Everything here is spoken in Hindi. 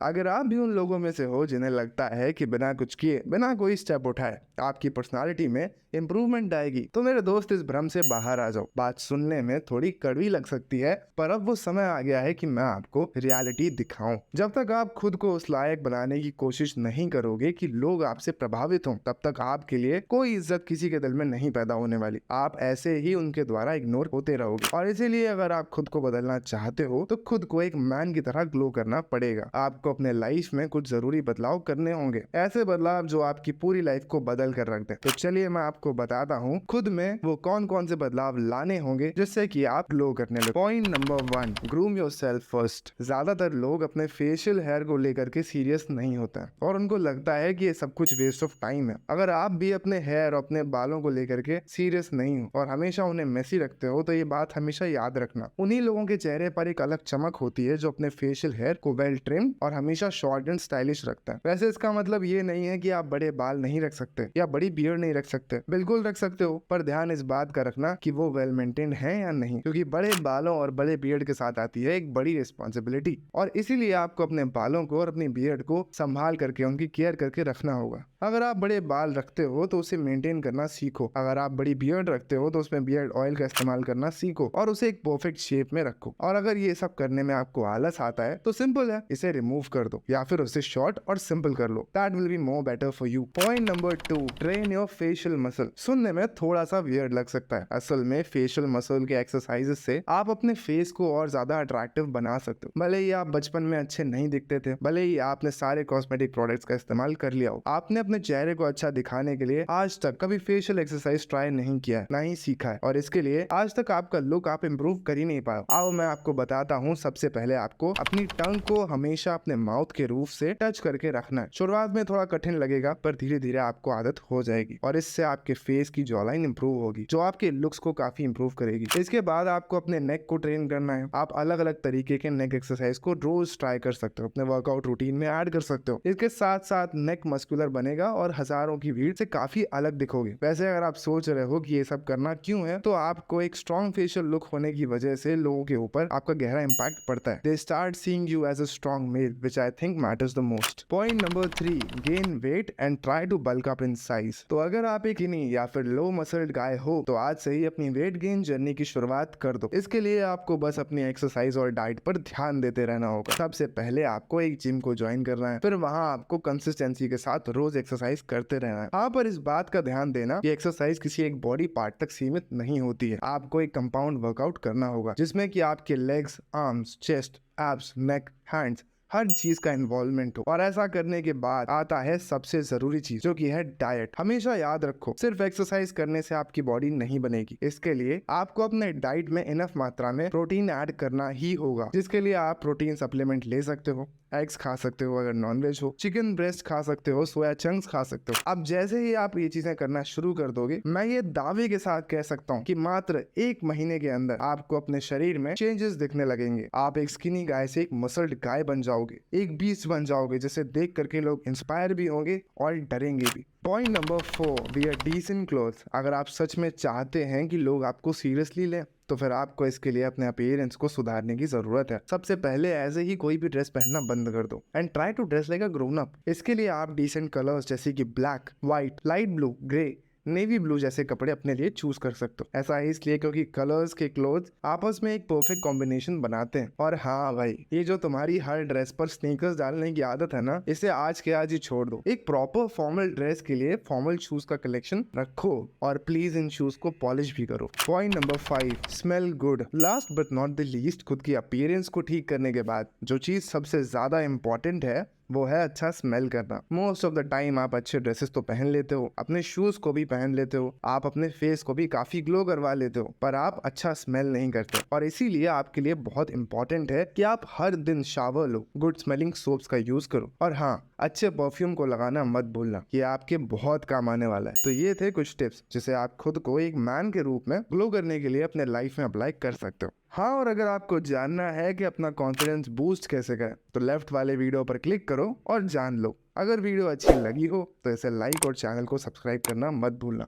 अगर आप भी उन लोगों में से हो जिन्हें लगता है कि बिना कुछ किए, बिना कोई स्टेप उठाए आपकी पर्सनालिटी में इंप्रूवमेंट आएगी, तो मेरे दोस्त इस भ्रम से बाहर आ जाओ। बात सुनने में थोड़ी कड़वी लग सकती है, पर अब वो समय आ गया है कि मैं आपको रियलिटी दिखाऊं। जब तक आप खुद को उस लायक बनाने की कोशिश नहीं करोगे कि लोग आपसे प्रभावित हों, तब तक आपके लिए कोई इज्जत किसी के दिल में नहीं पैदा होने वाली। आप ऐसे ही उनके द्वारा इग्नोर होते रहोगे। और इसीलिए अगर आप खुद को बदलना चाहते हो तो खुद को एक मैन की तरह ग्लो करना पड़ेगा। आपको अपने लाइफ में कुछ जरूरी बदलाव करने होंगे, ऐसे बदलाव जो आपकी पूरी लाइफ को बदल कर रख दे। तो चलिए मैं आपको बताता हूँ खुद में वो कौन कौन से बदलाव लाने होंगे जिससे कि आप ग्लो करने लगे। Point number 1, groom yourself first. ज्यादातर लोग अपने फेशियल हेयर को लेकर के सीरियस नहीं होते हैं और उनको लगता है कि ये सब कुछ वेस्ट ऑफ टाइम है। अगर आप भी अपने हेयर और अपने बालों को लेकर के सीरियस नहीं हो और हमेशा उन्हें मेसी रखते हो, तो ये बात हमेशा याद रखना, उन्हीं लोगों के चेहरे पर एक अलग चमक होती है जो अपने फेशियल हेयर को वेल ट्रिम और हमेशा शॉर्ट एंड स्टाइलिश रखता है। वैसे इसका मतलब ये नहीं है कि आप बड़े बाल नहीं रख सकते या बड़ी बियर्ड नहीं रख सकते, बिल्कुल रख सकते हो, पर ध्यान इस बात का रखना कि वो वेल मेंटेन्ड है या नहीं, क्योंकि बड़े बालों और बड़े बियर्ड के साथ आती है एक बड़ी रिस्पॉन्सिबिलिटी। और इसीलिए आपको अपने बालों को और अपनी बियर्ड को संभाल करके उनकी केयर करके रखना होगा। अगर आप बड़े बाल रखते हो तो उसे मेंटेन करना सीखो। अगर आप बड़ी बियर्ड रखते हो तो उसमें बियर्ड ऑयल का इस्तेमाल करना सीखो और उसे एक परफेक्ट शेप में रखो। और अगर ये सब करने में आपको आलस आता है तो सिंपल है, इसे रिमूव कर दो या फिर उसे शॉर्ट और सिंपल कर लो। That will be more better for you. Point number 2, train your facial muscle. सुनने में थोड़ा सा वियर्ड लग सकता है, असल में फेशियल मसल के एक्सरसाइजेस से आप अपने फेस को और ज्यादा अट्रैक्टिव बना सकते हो। भले ही आप बचपन में अच्छे नहीं दिखते थे, भले ही आपने सारे कॉस्मेटिक प्रोडक्ट्स का इस्तेमाल कर लिया हो, आपने अपने चेहरे को अच्छा दिखाने के लिए आज तक कभी फेशियल एक्सरसाइज ट्राई नहीं किया, ना ही सीखा है, और इसके लिए आज तक आपका लुक आप इम्प्रूव कर ही नहीं पाए। आओ मैं आपको बताता हूँ। सबसे पहले आपको अपनी टंग को हमेशा अपने माउथ के रूफ से टच करके रखना है। शुरुआत में थोड़ा कठिन लगेगा, पर धीरे धीरे आपको आदत हो जाएगी और इससे आपके फेस की जॉलाइन इंप्रूव होगी, जो आपके लुक्स को काफी इंप्रूव करेगी। इसके बाद आपको अपने नेक को ट्रेन करना है। आप अलग अलग तरीके के नेक एक्सरसाइज को रोज ट्राई कर सकते हो, अपने वर्कआउट रूटीन में ऐड कर सकते हो। इसके साथ साथ नेक मस्कुलर बनेगा और हजारों की भीड़ से काफी अलग दिखोगे। वैसे अगर आप सोच रहे हो कि ये सब करना क्यों है, तो आपको एक स्ट्रॉन्ग फेशियल लुक होने की वजह से लोगों के ऊपर आपका गहरा इंपैक्ट पड़ता है। They start seeing you as a strong male, which I think matters the most. Point number 3, gain weight and try to bulk up in size. तो अगर आप एक स्किनी या फिर लो मसल्ड गाय हो तो आज से ही अपनी वेट गेन जर्नी की शुरुआत कर दो। इसके लिए आपको बस अपनी एक्सरसाइज और डाइट पर ध्यान देते रहना होगा। सबसे पहले आपको एक जिम को ज्वाइन करना है, फिर वहां आपको कंसिस्टेंसी के साथ रोज एक्सरसाइज करते रहना है। हाँ, पर इस बात का ध्यान देना कि एक्सरसाइज किसी एक बॉडी पार्ट तक सीमित नहीं होती है। आपको एक कंपाउंड वर्कआउट करना होगा जिसमें कि आपके लेग्स, आर्म्स, चेस्ट, एब्स, नेक, हैंड्स, हर चीज का इन्वॉल्वमेंट हो। और ऐसा करने के बाद आता है सबसे जरूरी चीज, जो कि है डाइट। हमेशा याद रखो, सिर्फ एक्सरसाइज करने से आपकी बॉडी नहीं बनेगी। इसके लिए आपको अपने डाइट में इनफ मात्रा में प्रोटीन ऐड करना ही होगा, जिसके लिए आप प्रोटीन सप्लीमेंट ले सकते हो। एग्स खा सकते हो अगर नॉनवेज हो, चिकन ब्रेस्ट खा सकते हो, सोया चंक्स खा सकते हो। अब जैसे ही आप ये चीजें करना शुरू कर दोगे, मैं ये दावे के साथ कह सकता हूँ कि मात्र 1 महीने के अंदर आपको अपने शरीर में चेंजेस दिखने लगेंगे। आप एक स्किनी गाय से एक मसल्ड गाय बन जाओगे, एक बीस्ट बन जाओगे, जिसे देख करके लोग इंस्पायर भी होंगे और डरेंगे भी। Point number 4, wear decent clothes. अगर आप सच में चाहते हैं कि लोग आपको सीरियसली लें, तो फिर आपको इसके लिए अपने अपीयरेंस को सुधारने की जरूरत है। सबसे पहले ऐसे ही कोई भी ड्रेस पहनना बंद कर दो and try to dress like a grown up. इसके लिए आप डिसेंट कलर्स जैसे कि black, white, light blue, grey, navy blue जैसे कपड़े अपने लिए चूज कर सकते हो। ऐसा है इसलिए क्योंकि कलर्स के क्लोथ्स आपस में एक परफेक्ट कॉम्बिनेशन बनाते हैं। और हाँ भाई, ये जो तुम्हारी हर ड्रेस पर स्नीकर्स डालने की आदत है ना, इसे आज के आज ही छोड़ दो। एक प्रॉपर फॉर्मल ड्रेस के लिए फॉर्मल शूज का कलेक्शन रखो और प्लीज इन शूज को पॉलिश भी करो। Point number 5, smell good. Last but not the least, खुद की अपीयरेंस को ठीक करने के बाद जो चीज सबसे ज्यादा इंपॉर्टेंट है वो है अच्छा स्मेल करना। मोस्ट ऑफ द टाइम आप अच्छे ड्रेसेस तो पहन लेते हो, अपने शूज को भी पहन लेते हो, आप अपने फेस को भी काफी ग्लो करवा लेते हो, पर आप अच्छा स्मेल नहीं करते। और इसीलिए आपके लिए बहुत इंपॉर्टेंट है कि आप हर दिन शावर लो, गुड स्मेलिंग सोप्स का यूज करो, और हाँ, अच्छे परफ्यूम को लगाना मत भूलना, ये आपके बहुत काम आने वाला है। तो ये थे कुछ टिप्स जिसे आप खुद को एक मैन के रूप में ग्लो करने के लिए अपने लाइफ में अप्लाई कर सकते हो। हाँ, और अगर आपको जानना है कि अपना कॉन्फिडेंस बूस्ट कैसे करें, तो लेफ्ट वाले वीडियो पर क्लिक करो और जान लो। अगर वीडियो अच्छी लगी हो तो इसे लाइक और चैनल को सब्सक्राइब करना मत भूलना।